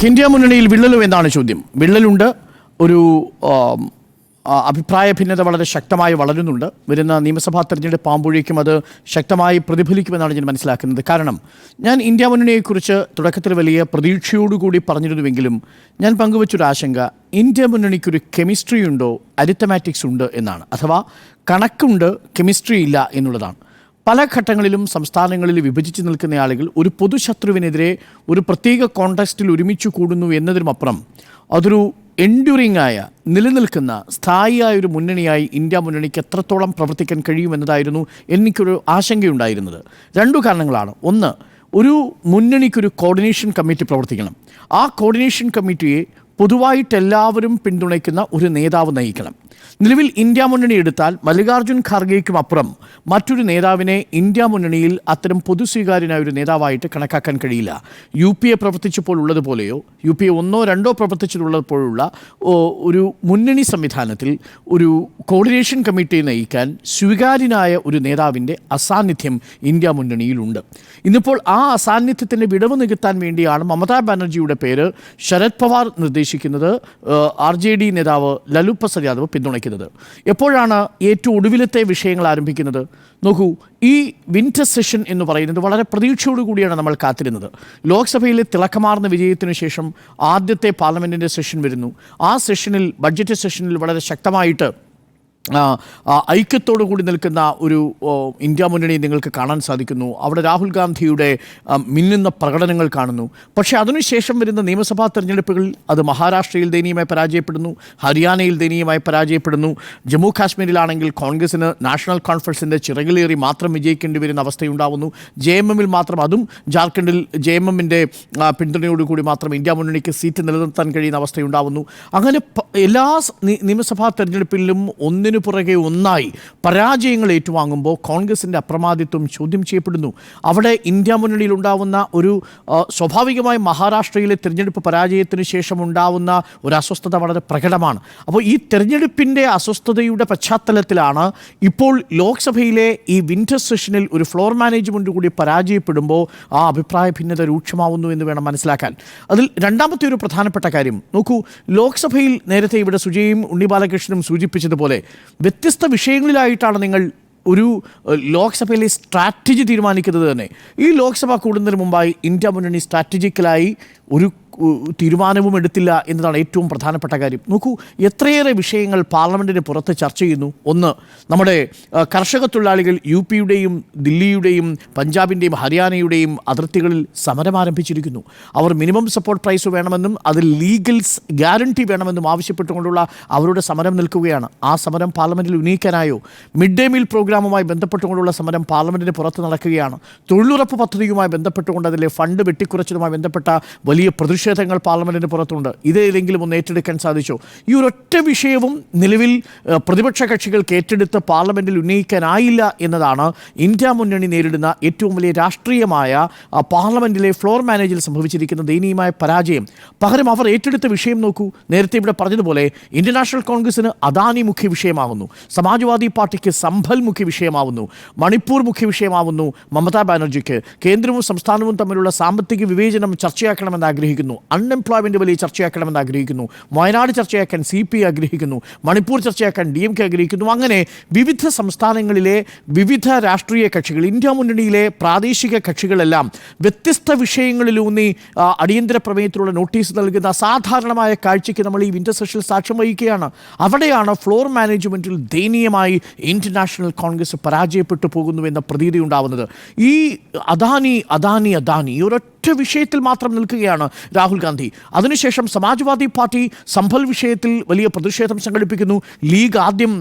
India മുന്നണിയിൽ വിള്ളലും എന്നാണ് ചോദ്യം. വിള്ളലുണ്ട്. ഒരു അഭിപ്രായ ഭിന്നത വളരെ ശക്തമായി വളരുന്നുണ്ട്. വരുന്ന നിയമസഭാ തെരഞ്ഞെടുപ്പ് ആകുമ്പോഴേക്കും അത് ശക്തമായി പ്രതിഫലിക്കുമെന്നാണ് ഞാൻ മനസ്സിലാക്കുന്നത്. കാരണം ഞാൻ ഇന്ത്യ മുന്നണിയെക്കുറിച്ച് തുടക്കത്തിൽ വലിയ പ്രതീക്ഷയോടുകൂടി പറഞ്ഞിരുന്നുവെങ്കിലും ഞാൻ പങ്കുവച്ചൊരു ആശങ്ക ഇന്ത്യ മുന്നണിക്കൊരു കെമിസ്ട്രി ഉണ്ടോ, അരിത്തമാറ്റിക്സ് ഉണ്ട് എന്നാണ്. അഥവാ കണക്കുണ്ട്, കെമിസ്ട്രി ഇല്ല എന്നുള്ളതാണ്. പല ഘട്ടങ്ങളിലും സംസ്ഥാനങ്ങളിൽ വിഭജിച്ച് നിൽക്കുന്ന ആളുകൾ ഒരു പൊതുശത്രുവിനെതിരെ ഒരു പ്രത്യേക കോണ്ടെക്സ്റ്റിൽ ഒരുമിച്ച് കൂടുന്നു എന്നതിനുമപ്പുറം അതൊരു എൻഡ്യൂറിംഗ് ആയ, നിലനിൽക്കുന്ന സ്ഥായിയായ ഒരു മുന്നണിയായി ഇന്ത്യ മുന്നണിക്ക് എത്രത്തോളം പ്രവർത്തിക്കാൻ കഴിയുമെന്നതായിരുന്നു എനിക്കൊരു ആശങ്കയുണ്ടായിരുന്നത്. രണ്ടു കാരണങ്ങളാണ്. ഒന്ന്, ഒരു മുന്നണിക്കൊരു കോർഡിനേഷൻ കമ്മിറ്റി പ്രവർത്തിക്കണം. ആ കോർഡിനേഷൻ കമ്മിറ്റിയെ പൊതുവായിട്ട് എല്ലാവരും പിന്തുണയ്ക്കുന്ന ഒരു നേതാവ് നയിക്കണം. നിലവിൽ ഇന്ത്യ മുന്നണി എടുത്താൽ മല്ലികാർജ്ജുൻ ഖാർഗെയ്ക്കും അപ്പുറം മറ്റൊരു നേതാവിനെ ഇന്ത്യ മുന്നണിയിൽ അത്തരം പൊതുസ്വീകാര്യനായ ഒരു നേതാവായിട്ട് കണക്കാക്കാൻ കഴിയില്ല. യു പി എ പ്രവർത്തിച്ചപ്പോൾ ഉള്ളതുപോലെയോ യു പി എ ഒന്നോ രണ്ടോ പ്രവർത്തിച്ചിട്ടുള്ളപ്പോഴുള്ള ഒരു മുന്നണി സംവിധാനത്തിൽ ഒരു കോർഡിനേഷൻ കമ്മിറ്റിയെ നയിക്കാൻ സ്വീകാര്യനായ ഒരു നേതാവിൻ്റെ അസാന്നിധ്യം ഇന്ത്യ മുന്നണിയിലുണ്ട്. ഇന്നിപ്പോൾ ആ അസാന്നിധ്യത്തിൻ്റെ വിടവ് നികത്താൻ വേണ്ടിയാണ് മമതാ ബാനർജിയുടെ പേര് ശരത് പവാർ നിർദ്ദേശിക്കുന്നത്, RJD നേതാവ് ലലു പ്രസാദ് യാദവ് പിന്തുണയ്ക്കുന്നത്. എപ്പോഴാണ് ഏറ്റവും ഒടുവിലത്തെ വിഷയങ്ങൾ ആരംഭിക്കുന്നത്? നോക്കൂ, ഈ വിന്റർ സെഷൻ എന്ന് പറയുന്നത് വളരെ പ്രതീക്ഷയോടുകൂടിയാണ് നമ്മൾ കാത്തിരുന്നത്. ലോക്സഭയിലെ തിളക്കമാർന്ന വിജയത്തിന് ശേഷം ആദ്യത്തെ പാർലമെൻറ്റിൻ്റെ സെഷൻ വരുന്നു. ആ സെഷനിൽ, ബഡ്ജറ്റ് സെഷനിൽ വളരെ ശക്തമായിട്ട് ഐക്യത്തോടു കൂടി നിൽക്കുന്ന ഒരു ഇന്ത്യ മുന്നണി നിങ്ങൾക്ക് കാണാൻ സാധിക്കുന്നു. അവിടെ രാഹുൽ ഗാന്ധിയുടെ മിന്നുന്ന പ്രകടനങ്ങൾ കാണുന്നു. പക്ഷേ അതിനുശേഷം വരുന്ന നിയമസഭാ തെരഞ്ഞെടുപ്പുകളിൽ അത് മഹാരാഷ്ട്രയിൽ ദയനീയമായി പരാജയപ്പെടുന്നു, ഹരിയാനയിൽ ദയനീയമായി പരാജയപ്പെടുന്നു. ജമ്മു കാശ്മീരിലാണെങ്കിൽ കോൺഗ്രസിന് നാഷണൽ കോൺഫറൻസിൻ്റെ ചിറകിലേറി മാത്രം വിജയിക്കേണ്ടി വരുന്ന അവസ്ഥയുണ്ടാവുന്നു. JMMൽ മാത്രം, അതും ജാർഖണ്ഡിൽ JMMൻ്റെ പിന്തുണയോടുകൂടി മാത്രം ഇന്ത്യ മുന്നണിക്ക് സീറ്റ് നിലനിർത്താൻ കഴിയുന്ന അവസ്ഥയുണ്ടാവുന്നു. അങ്ങനെ എല്ലാ നിയമസഭാ തെരഞ്ഞെടുപ്പിലും ഒന്നിനു പുറകെ ഒന്നായി പരാജയങ്ങൾ ഏറ്റുവാങ്ങുമ്പോൾ കോൺഗ്രസിൻ്റെ അപ്രമാദിത്വം ചോദ്യം ചെയ്യപ്പെടുന്നു. അവിടെ ഇന്ത്യ മുന്നണിയിൽ ഉണ്ടാവുന്ന ഒരു സ്വാഭാവികമായി മഹാരാഷ്ട്രയിലെ തിരഞ്ഞെടുപ്പ് പരാജയത്തിന് ശേഷം ഉണ്ടാവുന്ന ഒരു അസ്വസ്ഥത വളരെ പ്രകടമാണ്. അപ്പോൾ ഈ തിരഞ്ഞെടുപ്പിൻ്റെ അസ്വസ്ഥതയുടെ പശ്ചാത്തലത്തിലാണ് ഇപ്പോൾ ലോക്സഭയിലെ ഈ വിന്റർ സെഷനിൽ ഒരു ഫ്ലോർ മാനേജ്മെൻറ്റ് കൂടി പരാജയപ്പെടുമ്പോൾ ആ അഭിപ്രായ ഭിന്നത രൂക്ഷമാവുന്നു എന്ന് വേണം മനസ്സിലാക്കാൻ. അതിൽ രണ്ടാമത്തെ ഒരു പ്രധാനപ്പെട്ട കാര്യം നോക്കൂ, ലോക്സഭയിൽ നേരത്തെ ഇവിടെ സുജയും ഉണ്ണി ബാലകൃഷ്ണനും സൂചിപ്പിച്ചതുപോലെ വ്യത്യസ്ത വിഷയങ്ങളിലായിട്ടാണ് നിങ്ങൾ ഒരു ലോക്സഭയിലെ സ്ട്രാറ്റജി തീരുമാനിക്കുന്നത് തന്നെ. ഈ ലോക്സഭ കൂടുന്നതിന് മുമ്പായി ഇന്ത്യ മുന്നണി സ്ട്രാറ്റജിക്കലായി ഒരു തീരുമാനവും എടുത്തില്ല എന്നതാണ് ഏറ്റവും പ്രധാനപ്പെട്ട കാര്യം. നോക്കൂ, എത്രയേറെ വിഷയങ്ങൾ പാർലമെൻറ്റിന് പുറത്ത് ചർച്ച ചെയ്യുന്നു. ഒന്ന്, നമ്മുടെ കർഷക തൊഴിലാളികൾ UPയുടെയും ദില്ലിയുടെയും പഞ്ചാബിൻ്റെയും ഹരിയാനയുടെയും അതിർത്തികളിൽ സമരം ആരംഭിച്ചിരിക്കുന്നു. അവർ മിനിമം സപ്പോർട്ട് പ്രൈസ് വേണമെന്നും അതിൽ ലീഗൽസ് ഗ്യാരണ്ടി വേണമെന്നും ആവശ്യപ്പെട്ടുകൊണ്ടുള്ള അവരുടെ സമരം നിൽക്കുകയാണ്. ആ സമരം പാർലമെൻറ്റിൽ ഉന്നയിക്കാനായോ? മിഡ് ഡേ മീൽ പ്രോഗ്രാമുമായി ബന്ധപ്പെട്ടുകൊണ്ടുള്ള സമരം പാർലമെൻറ്റിന് പുറത്ത് നടക്കുകയാണ്. തൊഴിലുറപ്പ് പദ്ധതിയുമായി ബന്ധപ്പെട്ടുകൊണ്ട് അതിലെ ഫണ്ട് വെട്ടിക്കുറച്ചതുമായി ബന്ധപ്പെട്ട വലിയ പ്രതിഷേധങ്ങൾ പാർലമെൻറ്റിന് പുറത്തുണ്ട്. ഇതേതെങ്കിലും ഒന്ന് ഏറ്റെടുക്കാൻ സാധിച്ചോ? ഈ ഒരൊറ്റ വിഷയവും നിലവിൽ പ്രതിപക്ഷ കക്ഷികൾക്ക് ഏറ്റെടുത്ത് പാർലമെൻറ്റിൽ ഉന്നയിക്കാനായില്ല എന്നതാണ് ഇന്ത്യ മുന്നണി നേരിടുന്ന ഏറ്റവും വലിയ രാഷ്ട്രീയമായ പാർലമെൻറ്റിലെ ഫ്ലോർ മാനേജിൽ സംഭവിച്ചിരിക്കുന്ന ദയനീയമായ പരാജയം. പകരം അവർ ഏറ്റെടുത്ത വിഷയം നോക്കൂ, നേരത്തെ ഇവിടെ പറഞ്ഞതുപോലെ ഇന്ത്യൻ നാഷണൽ കോൺഗ്രസിന് അദാനി മുഖ്യ വിഷയമാകുന്നു, സമാജ്വാദി പാർട്ടിക്ക് സംഭൽ മുഖ്യ വിഷയമാവുന്നു, മണിപ്പൂർ മുഖ്യ വിഷയമാവുന്നു മമതാ ബാനർജിക്ക്. കേന്ദ്രവും സംസ്ഥാനവും തമ്മിലുള്ള സാമ്പത്തിക വിവേചനം ചർച്ചയാക്കണമെന്ന് ആഗ്രഹിക്കുന്നു, അൺഎംപ്ലോയ്മെൻറ്റ് വലിയ ചർച്ചയാക്കണമെന്ന് ആഗ്രഹിക്കുന്നു, വയനാട് ചർച്ചയാക്കാൻ CPI ആഗ്രഹിക്കുന്നു, മണിപ്പൂർ ചർച്ചയാക്കാൻ DMK ആഗ്രഹിക്കുന്നു. അങ്ങനെ വിവിധ സംസ്ഥാനങ്ങളിലെ വിവിധ രാഷ്ട്രീയ കക്ഷികൾ, ഇന്ത്യ മുന്നണിയിലെ പ്രാദേശിക കക്ഷികളെല്ലാം വ്യത്യസ്ത വിഷയങ്ങളിലൂന്നി അടിയന്തര പ്രമേയത്തിലുള്ള നോട്ടീസ് നൽകുന്ന അസാധാരണമായ കാഴ്ചയ്ക്ക് നമ്മൾ ഈ വിന്റർ സെഷനിൽ സാക്ഷ്യം വഹിക്കുകയാണ്. അവിടെയാണ് ഫ്ലോർ മാനേജ്മെൻറ്റിൽ ദയനീയമായി ഇന്ത്യൻ നാഷണൽ കോൺഗ്രസ് പരാജയപ്പെട്ടു പോകുന്നുവെന്ന പ്രതീതി ഉണ്ടാവുന്നത്. ഈ അദാനി ഈ ഒരൊറ്റ വിഷയത്തിൽ മാത്രം നിൽക്കുകയാണ് രാഹുൽ ഗാന്ധി. അതിനുശേഷം സമാജ്വാദി പാർട്ടി സംഭൽ വിഷയത്തിൽ വലിയ പ്രതിഷേധം സംഘടിപ്പിക്കുന്നു. ലീഗ് ആദ്യം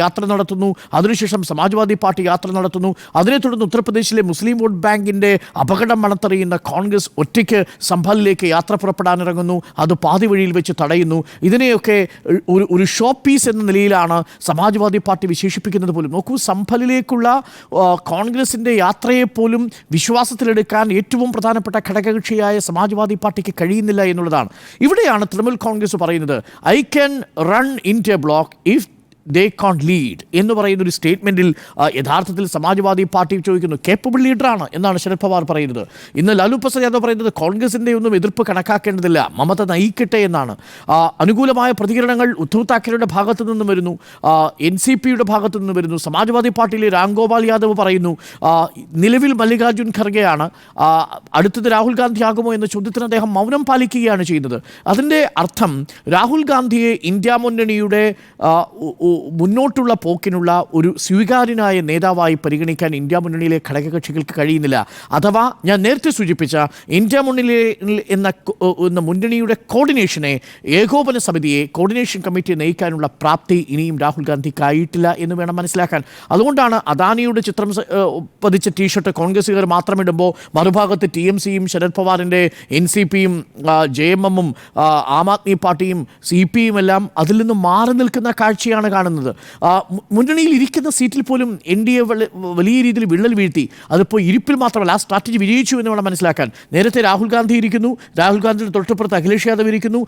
യാത്ര നടത്തുന്നു, അതിനുശേഷം സമാജ്വാദി പാർട്ടി യാത്ര നടത്തുന്നു. അതിനെ തുടർന്ന് ഉത്തർപ്രദേശിലെ മുസ്ലിം വോട്ട് ബാങ്കിൻ്റെ അപകടം മണത്തറിയുന്ന കോൺഗ്രസ് ഒറ്റയ്ക്ക് സംഭലിലേക്ക് യാത്ര പുറപ്പെടാനിറങ്ങുന്നു. അത് പാതി വഴിയിൽ വെച്ച് തടയുന്നു. ഇതിനെയൊക്കെ ഒരു ഷോ പീസ് എന്ന നിലയിലാണ് സമാജ്വാദി പാർട്ടി വിശേഷിപ്പിക്കുന്നത് പോലും. നോക്കൂ, സംഭലിലേക്കുള്ള കോൺഗ്രസിൻ്റെ യാത്രയെപ്പോലും വിശ്വാസത്തിലെടുക്കാൻ ഏറ്റവും പ്രധാനപ്പെട്ട ഘടകകക്ഷിയായ സമാജ്വാദി പാർട്ടിക്ക് കഴിയുന്നില്ല എന്നുള്ളതാണ്. ഇവിടെയാണ് തൃണമൂൽ കോൺഗ്രസ് പറയുന്നത്, I can run India bloc if they can't lead എന്ന് പറയുന്ന ഒരു സ്റ്റേറ്റ്മെൻറ്റിൽ യഥാർത്ഥത്തിൽ സമാജ്വാദി പാർട്ടി ചോദിക്കുന്നു, കേപ്പബിൾ ലീഡറാണ് എന്നാണ് ശരത് പവാർ പറയുന്നത്. ഇന്ന് ലാലു പ്രസാദ് യാദവ് പറയുന്നത് കോൺഗ്രസിൻ്റെ ഒന്നും എതിർപ്പ് കണക്കാക്കേണ്ടതില്ല, മമത നയിക്കട്ടെ എന്നാണ്. അനുകൂലമായ പ്രതികരണങ്ങൾ ഉദ്ധവ് താക്കറെയുടെ ഭാഗത്തു നിന്നും വരുന്നു, NCPയുടെ ഭാഗത്തു നിന്നും വരുന്നു. സമാജ്വാദി പാർട്ടിയിലെ രാംഗോപാൽ യാദവ് പറയുന്നു നിലവിൽ മല്ലികാർജുൻ ഖർഗെയാണ്, അടുത്തത് രാഹുൽ ഗാന്ധി ആകുമോ എന്ന ചോദ്യത്തിന് അദ്ദേഹം മൗനം പാലിക്കുകയാണ് ചെയ്യുന്നത്. അതിൻ്റെ അർത്ഥം രാഹുൽ ഗാന്ധിയെ ഇന്ത്യ മുന്നണിയുടെ മുന്നോട്ടുള്ള പോക്കിനുള്ള ഒരു സ്വീകാര്യനായ നേതാവായി പരിഗണിക്കാൻ ഇന്ത്യ മുന്നണിയിലെ ഘടകകക്ഷികൾക്ക് കഴിയുന്നില്ല. അഥവാ ഞാൻ നേരത്തെ സൂചിപ്പിച്ച ഇന്ത്യ മുന്നണി എന്ന മുന്നണിയുടെ കോർഡിനേഷനെ, ഏകോപന സമിതിയെ, കോർഡിനേഷൻ കമ്മിറ്റിയെ നയിക്കാനുള്ള പ്രാപ്തി ഇനിയും രാഹുൽ ഗാന്ധിക്കായിട്ടില്ല എന്ന് വേണം മനസ്സിലാക്കാൻ. അതുകൊണ്ടാണ് അദാനിയുടെ ചിത്രം പതിച്ച ടീഷർട്ട് കോൺഗ്രസ്സുകാർ മാത്രം ഇടുമ്പോൾ മറുഭാഗത്ത് TMCയും ശരത് പവാറിൻ്റെ NCPയും JMMും ആം ആദ്മി പാർട്ടിയും CPയും എല്ലാം അതിൽ നിന്ന് മാറി നിൽക്കുന്ന കാഴ്ചയാണ് കാണുന്നത്. മുന്നണിയിൽ ഇരിക്കുന്ന സീറ്റിൽ പോലും NDA വലിയ രീതിയിൽ വിള്ളൽ വീഴ്ത്തി. അതിപ്പോൾ ഇരിപ്പിൽ മാത്രമല്ല, ആ സ്ട്രാറ്റജി വിജയിച്ചു എന്ന് വേണം മനസ്സിലാക്കാൻ. നേരത്തെ രാഹുൽ ഗാന്ധി ഇരിക്കുന്നു, രാഹുൽ ഗാന്ധിയുടെ തൊട്ടുപുറത്ത് അഖിലേഷ് യാദവ് ഇരിക്കുന്നു,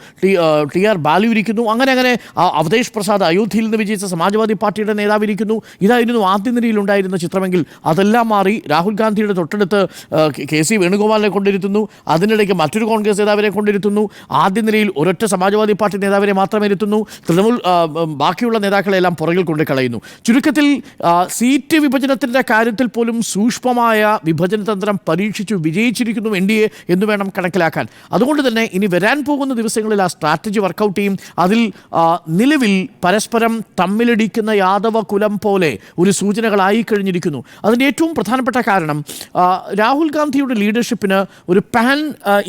TR ബാലു ഇരിക്കുന്നു, അങ്ങനെ അവധേഷ് പ്രസാദ് അയോധ്യയിൽ നിന്ന് വിജയിച്ച സമാജ്വാദി പാർട്ടിയുടെ നേതാവ് ഇരിക്കുന്നു. ഇതായിരുന്നു ആദ്യ നിരയിലുണ്ടായിരുന്ന ചിത്രമെങ്കിൽ അതെല്ലാം മാറി രാഹുൽ ഗാന്ധിയുടെ തൊട്ടടുത്ത് KC വേണുഗോപാലിനെ കൊണ്ടിരുത്തുന്നു, അതിനിടയ്ക്ക് മറ്റൊരു കോൺഗ്രസ് നേതാവിനെ കൊണ്ടിരുത്തുന്നു, ആദ്യ നിരയിൽ ഒരൊറ്റ സമാജ്വാദി പാർട്ടി നേതാവിനെ മാത്രം ഇരുത്തുന്നു, തൃണമൂൽ ബാക്കിയുള്ള നേതാക്കളെല്ലാം പുറകിൽ കൊണ്ട് കളയുന്നു. ചുരുക്കത്തിൽ സീറ്റ് വിഭജനത്തിൻ്റെ കാര്യത്തിൽ പോലും സൂക്ഷ്മമായ വിഭജന തന്ത്രം പരീക്ഷിച്ചു വിജയിച്ചിരിക്കുന്നു NDA എന്ന് വേണം കണക്കിലാക്കാൻ. അതുകൊണ്ട് തന്നെ ഇനി വരാൻ പോകുന്ന ദിവസങ്ങളിൽ ആ സ്ട്രാറ്റജി വർക്കൗട്ട് ചെയ്യും. അതിൽ നിലവിൽ പരസ്പരം തമ്മിലടിക്കുന്ന യാദവ കുലം പോലെ ഒരു സൂചനകളായി കഴിഞ്ഞിരിക്കുന്നു. അതിൻ്റെ ഏറ്റവും പ്രധാനപ്പെട്ട കാരണം രാഹുൽ ഗാന്ധിയുടെ ലീഡർഷിപ്പിന് ഒരു പാൻ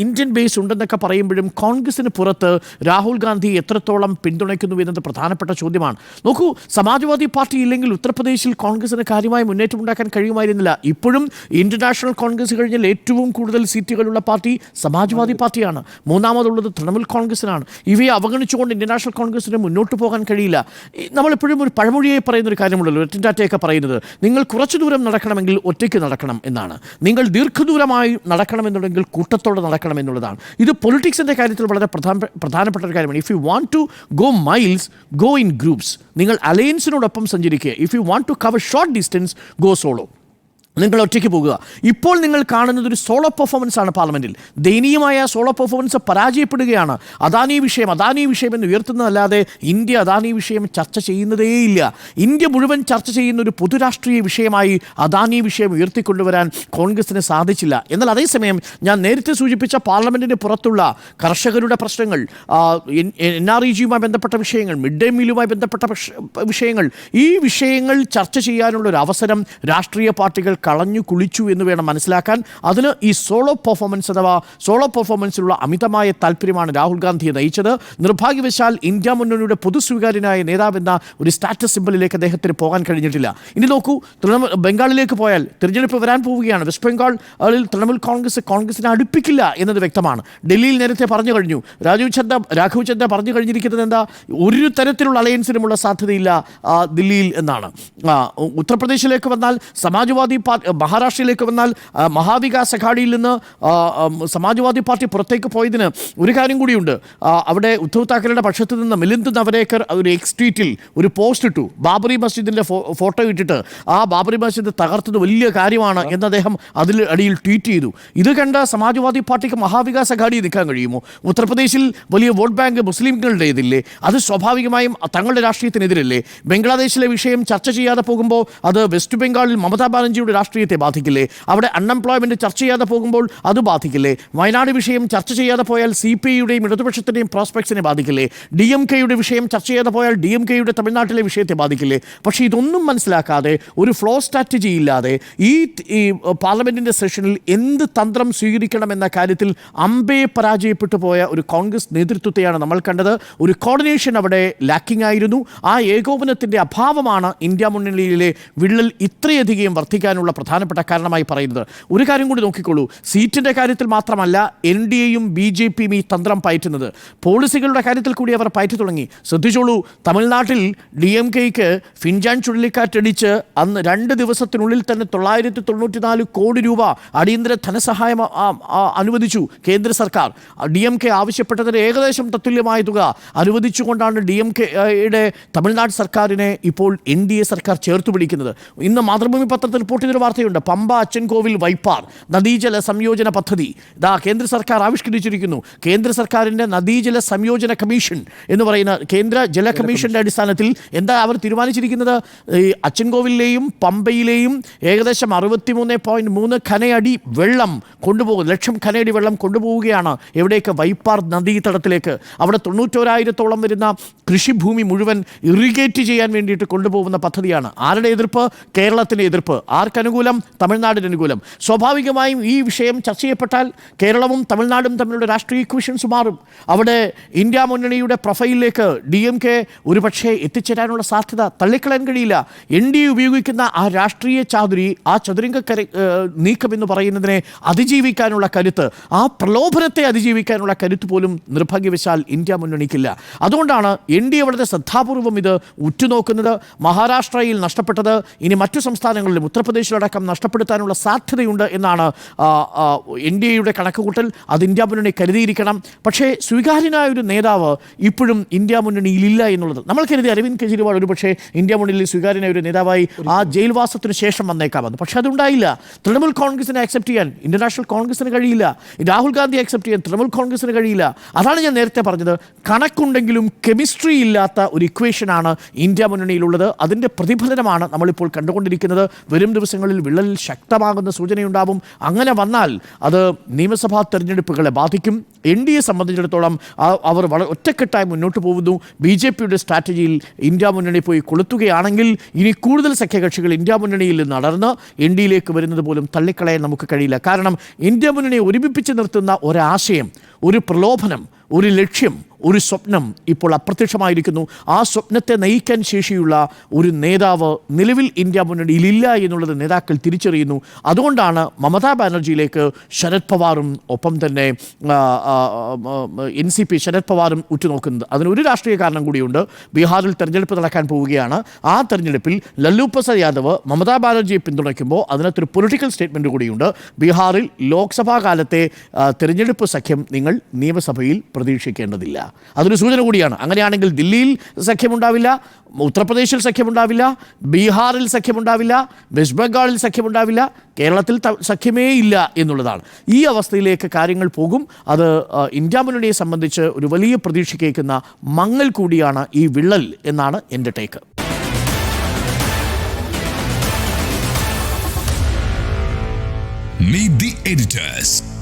ഇന്ത്യൻ ബേസ് ഉണ്ടെന്നൊക്കെ പറയുമ്പോഴും കോൺഗ്രസിന് പുറത്ത് രാഹുൽ ഗാന്ധി എത്രത്തോളം പിന്തുണയ്ക്കുന്നു എന്നത് പ്രധാനപ്പെട്ട ചോദ്യമാണ്. നോക്കൂ, സമാജ്വാദി പാർട്ടി ഇല്ലെങ്കിൽ ഉത്തർപ്രദേശിൽ കോൺഗ്രസിന് കാര്യമായ മുന്നേറ്റം ഉണ്ടാക്കാൻ കഴിയുമായിരുന്നില്ല. ഇപ്പോഴും ഇന്ത്യൻ നാഷണൽ കോൺഗ്രസ് കഴിഞ്ഞാൽ ഏറ്റവും കൂടുതൽ സീറ്റുകളുള്ള പാർട്ടി സമാജ്വാദി പാർട്ടിയാണ്. മൂന്നാമതുള്ളത് തൃണമൂൽ കോൺഗ്രസിനാണ്. ഇവയെ അവഗണിച്ചുകൊണ്ട് ഇന്ത്യൻ നാഷണൽ കോൺഗ്രസിന് മുന്നോട്ട് പോകാൻ കഴിയില്ല. നമ്മളെപ്പോഴും ഒരു പഴമൊഴിയായി പറയുന്നൊരു കാര്യമുണ്ടല്ലോ, രത്തിൻറ്റാറ്റയൊക്കെ പറയുന്നത്, നിങ്ങൾ കുറച്ചു ദൂരം നടക്കണമെങ്കിൽ ഒറ്റയ്ക്ക് നടക്കണം എന്നാണ്, നിങ്ങൾ ദീർഘദൂരമായി നടക്കണമെന്നുണ്ടെങ്കിൽ കൂട്ടത്തോടെ നടക്കണം എന്നുള്ളതാണ്. ഇത് പൊളിറ്റിക്സിൻ്റെ കാര്യത്തിൽ വളരെ പ്രധാനപ്പെട്ട ഒരു കാര്യമാണ്. If you want to go miles, go in groups. നിങ്ങൾ അലയൻസിനോടൊപ്പം സഞ്ചരിക്കുക. If you want to cover short distance, go solo. നിങ്ങൾ ഒറ്റയ്ക്ക് പോകുക. ഇപ്പോൾ നിങ്ങൾ കാണുന്നത് ഒരു സോളോ പെർഫോമൻസ് ആണ്. പാർലമെൻറ്റിൽ ദയനീയമായ സോളോ പെർഫോമൻസ് പരാജയപ്പെടുകയാണ്. അദാനി വിഷയം എന്ന് ഉയർത്തുന്നതല്ലാതെ ഇന്ത്യ അദാനി വിഷയം ചർച്ച ചെയ്യുന്നതേയില്ല. ഇന്ത്യ മുഴുവൻ ചർച്ച ചെയ്യുന്ന ഒരു പൊതുരാഷ്ട്രീയ വിഷയമായി അദാനി വിഷയം ഉയർത്തിക്കൊണ്ടുവരാൻ കോൺഗ്രസിന് സാധിച്ചില്ല. എന്നാൽ അതേസമയം ഞാൻ നേരത്തെ സൂചിപ്പിച്ച പാർലമെൻറ്റിന് പുറത്തുള്ള കർഷകരുടെ പ്രശ്നങ്ങൾ, NREGയുമായി ബന്ധപ്പെട്ട വിഷയങ്ങൾ, മിഡ് ഡേ മീലുമായി ബന്ധപ്പെട്ട വിഷയങ്ങൾ, ഈ വിഷയങ്ങൾ ചർച്ച ചെയ്യാനുള്ള ഒരു അവസരം രാഷ്ട്രീയ പാർട്ടികൾ കളഞ്ഞു കുളിച്ചു എന്ന് വേണം മനസ്സിലാക്കാൻ. അതിന് ഈ സോളോ പെർഫോമൻസിലുള്ള അമിതമായ താല്പര്യമാണ് രാഹുൽ ഗാന്ധിയെ നയിച്ചത്. നിർഭാഗ്യവശാൽ ഇന്ത്യ മുന്നണിയുടെ പൊതുസ്വീകാര്യനായ നേതാവെന്ന ഒരു സ്റ്റാറ്റസ് സിംബലിലേക്ക് അദ്ദേഹത്തിന് പോകാൻ കഴിഞ്ഞിട്ടില്ല. ഇനി നോക്കൂ, ബംഗാളിലേക്ക് പോയാൽ തിരഞ്ഞെടുപ്പ് വരാൻ പോവുകയാണ്. വെസ്റ്റ് ബംഗാളിൽ തൃണമൂൽ കോൺഗ്രസിനെ അടുപ്പിക്കില്ല എന്നത് വ്യക്തമാണ്. ഡൽഹിയിൽ നേരത്തെ പറഞ്ഞു കഴിഞ്ഞു, രാഘവ് ചദ്ദ പറഞ്ഞു കഴിഞ്ഞിരിക്കുന്നത് എന്താ, ഒരു തരത്തിലുള്ള അലയൻസിനുമുള്ള സാധ്യതയില്ല ദില്ലിയിൽ എന്നാണ്. ഉത്തർപ്രദേശിലേക്ക് വന്നാൽ സമാജ്വാദി മഹാരാഷ്ട്രയിലേക്ക് വന്നാൽ മഹാവികാസ് അഘാഡിയിൽ നിന്ന് സമാജ്വാദി പാർട്ടി പുറത്തേക്ക് പോയതിന് ഒരു കാര്യം കൂടിയുണ്ട്. അവിടെ ഉദ്ധവ് താക്കറെയുടെ പക്ഷത്ത് നിന്ന് മിലിന്ദ് നവരേക്കർ ഒരു എക്സ് ട്വീറ്റിൽ ഒരു പോസ്റ്റ് ഇട്ടു, ബാബറി മസ്ജിദിൻ്റെ ഫോട്ടോ ഇട്ടിട്ട് ആ ബാബറി മസ്ജിദ് തകർത്തത് വലിയ കാര്യമാണ് എന്ന് അദ്ദേഹം അതിൽ അടിയിൽ ട്വീറ്റ് ചെയ്തു. ഇത് കണ്ട സമാജ്വാദി പാർട്ടിക്ക് മഹാവികാസ് അഘാഡി നിൽക്കാൻ കഴിയുമോ? ഉത്തർപ്രദേശിൽ വലിയ വോട്ട് ബാങ്ക് മുസ്ലിംകളുടേതില്ലേ? അത് സ്വാഭാവികമായും തങ്ങളുടെ രാഷ്ട്രീയത്തിനെതിരല്ലേ? ബംഗ്ലാദേശിലെ വിഷയം ചർച്ച ചെയ്യാതെ പോകുമ്പോൾ അത് വെസ്റ്റ് ബംഗാളിൽ മമതാ ബാനർജിയുടെ രാഷ്ട്രീയത്തെ ബാധിക്കില്ലേ? അവിടെ അൺഎംപ്ലോയ്മെൻറ്റ് ചർച്ച ചെയ്യാതെ പോകുമ്പോൾ അത് ബാധിക്കില്ലേ? വയനാട് വിഷയം ചർച്ച ചെയ്യാതെ പോയാൽ CPIയുടെയും ഇടതുപക്ഷത്തിൻ്റെയും പ്രോസ്പെക്ട്സിനെ ബാധിക്കില്ലേ? DMKയുടെ വിഷയം ചർച്ച ചെയ്യാതെ പോയാൽ DMKയുടെ തമിഴ്നാട്ടിലെ വിഷയത്തെ ബാധിക്കില്ലേ? പക്ഷേ ഇതൊന്നും മനസ്സിലാക്കാതെ, ഒരു ഫ്ലോ സ്ട്രാറ്റജി ഇല്ലാതെ ഈ പാർലമെൻറ്റിൻ്റെ സെഷനിൽ എന്ത് തന്ത്രം സ്വീകരിക്കണമെന്ന കാര്യത്തിൽ അമ്പേ പരാജയപ്പെട്ടു പോയ ഒരു കോൺഗ്രസ് നേതൃത്വത്തെയാണ് നമ്മൾ കണ്ടത്. ഒരു കോർഡിനേഷൻ അവിടെ ലാക്കിംഗ് ആയിരുന്നു. ആ ഏകോപനത്തിൻ്റെ അഭാവമാണ് ഇന്ത്യ മുന്നണിയിലെ വിള്ളൽ ഇത്രയധികം വർദ്ധിക്കാനുള്ള പ്രധാനപ്പെട്ട കാരണമായി പറയുന്നത്. ഒരു കാര്യം കൂടി നോക്കിക്കോളൂ, സീറ്റിൻ്റെ കാര്യത്തിൽ മാത്രമല്ല NDAയും BJPയും ഈ തന്ത്രം പയറ്റുന്നത്, പോളിസികളുടെ കാര്യത്തിൽ കൂടി അവർ പയറ്റി തുടങ്ങി. ശ്രദ്ധിച്ചോളൂ, തമിഴ്നാട്ടിൽ DMKയ്ക്ക് ഫിൻജാൻ ചുഴലിക്കാറ്റടിച്ച് അന്ന് 2 ദിവസത്തിനുള്ളിൽ തന്നെ 994 കോടി രൂപ അടിയന്തര ധനസഹായം അനുവദിച്ചു കേന്ദ്ര സർക്കാർ. DMK ആവശ്യപ്പെട്ടതിന് ഏകദേശം തത്തുല്യമായ തുക അനുവദിച്ചുകൊണ്ടാണ് DMKയുടെ തമിഴ്നാട് സർക്കാരിനെ ഇപ്പോൾ NDA സർക്കാർ ചേർത്ത് പിടിക്കുന്നത്. ഇന്ന് മാതൃഭൂമി പത്രത്തിൽ റിപ്പോർട്ട് ചെയ്തൊരു വാർത്തയുണ്ട്. പമ്പ അച്ചൻകോവിൽ വൈപ്പാർ നദീജല സംയോജന പദ്ധതി കേന്ദ്ര സർക്കാർ ആവിഷ്കരിച്ചിരിക്കുന്നു. കേന്ദ്ര സർക്കാരിൻ്റെ നദീജല സംയോജന കമ്മീഷൻ എന്ന് പറയുന്ന കേന്ദ്ര ജല കമ്മീഷൻ്റെ അടിസ്ഥാനത്തിൽ എന്താ അവർ തീരുമാനിച്ചിരിക്കുന്നത്? ഈ അച്ചൻകോവിലെയും പമ്പയിലെയും ഏകദേശം 63.3 ഖനയടി വെള്ളം കൊണ്ടുപോകും, ലക്ഷം ഖനയടി വെള്ളം കൊണ്ടുപോവുകയാണ്. എവിടേക്ക്? വൈപ്പാർ നദീതടത്തിലേക്ക്. അവിടെ 91,000-ഓളം വരുന്ന കൃഷിഭൂമി മുഴുവൻ ഇറിഗേറ്റ് ചെയ്യാൻ വേണ്ടിയിട്ട് കൊണ്ടുപോകുന്ന പദ്ധതിയാണ്. ആരുടെ എതിർപ്പ്? കേരളത്തിൻ്റെ എതിർപ്പ്. ആർക്കനുകൂലം? തമിഴ്നാടിന് അനുകൂലം. സ്വാഭാവികമായും ഈ വിഷയം ചർച്ച ചെയ്യപ്പെട്ടാൽ കേരളവും തമിഴ്നാടും തമ്മിലുള്ള രാഷ്ട്രീയ ഇക്വേഷൻസ് മാറും. അവിടെ ഇന്ത്യ മുന്നണിയുടെ പ്രൊഫൈലിലേക്ക് DMK ഒരുപക്ഷെ എത്തിച്ചേരാനുള്ള സാധ്യത തള്ളിക്കളയാൻ കഴിയില്ല. NDA ഉപയോഗിക്കുന്ന ആ രാഷ്ട്രീയ ചാതുരി, ആ ചതുരംഗ നീക്കം എന്ന് പറയുന്നതിനെ അതിജീവിക്കാനുള്ള കരുത്ത്, ആ പ്രലോഭനത്തെ അതിജീവിക്കാനുള്ള കരുത്ത് പോലും നിർഭാഗ്യവശാൽ ഇന്ത്യ മുന്നണിക്കില്ല. അതുകൊണ്ടാണ് NDA വളരെ ശ്രദ്ധാപൂർവം ഇത് ഉറ്റുനോക്കുന്നത്. മഹാരാഷ്ട്രയിൽ നഷ്ടപ്പെട്ടത് ഇനി മറ്റു സംസ്ഥാനങ്ങളിലും ഉത്തർപ്രദേശിലടക്കം നഷ്ടപ്പെടുത്താനുള്ള സാധ്യതയുണ്ട് എന്നാണ് NDAയുടെ കണക്കുകൂട്ടൽ. അത് ഇന്ത്യ മുന്നണി കരുതിയിരിക്കണം. പക്ഷേ സ്വീകാര്യനായ ഒരു നേതാവ് ഇപ്പോഴും ഇന്ത്യ മുന്നണിയിലില്ല എന്നുള്ളത്. നമ്മൾ കരുതി അരവിന്ദ് കെജ്രിവാൾ ഒരുപക്ഷെ ഇന്ത്യ മുന്നണിയിൽ സ്വീകാര്യനായ ഒരു നേതാവായി ആ ജയിൽവാസത്തിന് ശേഷം വന്നേക്കാമെന്ന്. പക്ഷേ അതുണ്ടായില്ല. തൃണമൂൽ കോൺഗ്രസിനെ അക്സെപ്റ്റ് ചെയ്യാൻ ഇന്ത്യൻ നാഷണൽ കോൺഗ്രസിന് കഴിയില്ല. രാഹുൽ ഗാന്ധി അക്സെപ്റ്റ് ചെയ്യാൻ തൃണമൂൽ കോൺഗ്രസിന് കഴിയില്ല. അതാണ് ഞാൻ നേരത്തെ പറഞ്ഞത്, കണക്കുണ്ടെങ്കിലും കെമിസ്ട്രി ഇല്ലാത്ത ഒരു ഇക്വേഷനാണ് ഇന്ത്യ മുന്നണിയിലുള്ളത്. അതിൻ്റെ പ്രതിഫലനമാണ് നമ്മളിപ്പോൾ കണ്ടുകൊണ്ടിരിക്കുന്നത്. വരും ദിവസങ്ങളിൽ വിള്ളലിൽ ശക്തമാകുന്ന സൂചനയുണ്ടാവും. അങ്ങനെ വന്നാൽ അത് നിയമസഭാ തെരഞ്ഞെടുപ്പുകളെ ബാധിക്കും. NDA സംബന്ധിച്ചിടത്തോളം അവർ വളരെ ഒറ്റക്കെട്ടായി മുന്നോട്ട് പോകുന്നു. BJPയുടെ സ്ട്രാറ്റജിയിൽ ഇന്ത്യ മുന്നണി പോയി കൊളുത്തുകയാണെങ്കിൽ ഇനി കൂടുതൽ സഖ്യകക്ഷികൾ ഇന്ത്യ മുന്നണിയിൽ നടന്ന് NDAയിലേക്ക് വരുന്നത് പോലും തള്ളിക്കളയാൻ നമുക്ക് കഴിയില്ല. കാരണം ഇന്ത്യ മുന്നണിയെ ഒരുമിപ്പിച്ച് നിർത്തുന്ന ഒരാശയം, ഒരു പ്രലോഭനം, ഒരു ലക്ഷ്യം, ഒരു സ്വപ്നം ഇപ്പോൾ അപ്രത്യക്ഷമായിരിക്കുന്നു. ആ സ്വപ്നത്തെ നയിക്കാൻ ശേഷിയുള്ള ഒരു നേതാവ് നിലവിൽ ഇന്ത്യ മുന്നണിയിലില്ല എന്നുള്ളത് നേതാക്കൾ തിരിച്ചറിയുന്നു. അതുകൊണ്ടാണ് മമതാ ബാനർജിയിലേക്ക് ശരത് പവാറും ഒപ്പം തന്നെ NCP ശരത് പവാറും ഉറ്റുനോക്കുന്നത്. അതിനൊരു രാഷ്ട്രീയ കാരണം കൂടിയുണ്ട്. ബീഹാറിൽ തെരഞ്ഞെടുപ്പ് നടക്കാൻ പോവുകയാണ്. ആ തെരഞ്ഞെടുപ്പിൽ ലല്ലു പ്രസാദ് യാദവ് മമതാ ബാനർജിയെ പിന്തുണയ്ക്കുമ്പോൾ അതിനകത്തൊരു പൊളിറ്റിക്കൽ സ്റ്റേറ്റ്മെൻറ്റ് കൂടിയുണ്ട്. ബീഹാറിൽ ലോക്സഭാ കാലത്തെ തെരഞ്ഞെടുപ്പ് സഖ്യം നിങ്ങൾ നിയമസഭയിൽ പ്രതീക്ഷിക്കേണ്ടതില്ല. അതൊരു സൂചന കൂടിയാണ്. അങ്ങനെയാണെങ്കിൽ ദില്ലിയിൽ സഖ്യമുണ്ടാവില്ല, ഉത്തർപ്രദേശിൽ സഖ്യമുണ്ടാവില്ല, ബീഹാറിൽ സഖ്യമുണ്ടാവില്ല, വെസ്റ്റ് ബംഗാളിൽ സഖ്യമുണ്ടാവില്ല, കേരളത്തിൽ സഖ്യമേ ഇല്ല എന്നുള്ളതാണ്. ഈ അവസ്ഥയിലേക്ക് കാര്യങ്ങൾ പോകും. അത് ഇന്ത്യ മുന്നണിയെ സംബന്ധിച്ച് ഒരു വലിയ പ്രതീക്ഷ കേൾക്കുന്ന മങ്ങൽ കൂടിയാണ് ഈ വിള്ളൽ എന്നാണ് എൻ്റെ ടേക്ക്. Meet the editors.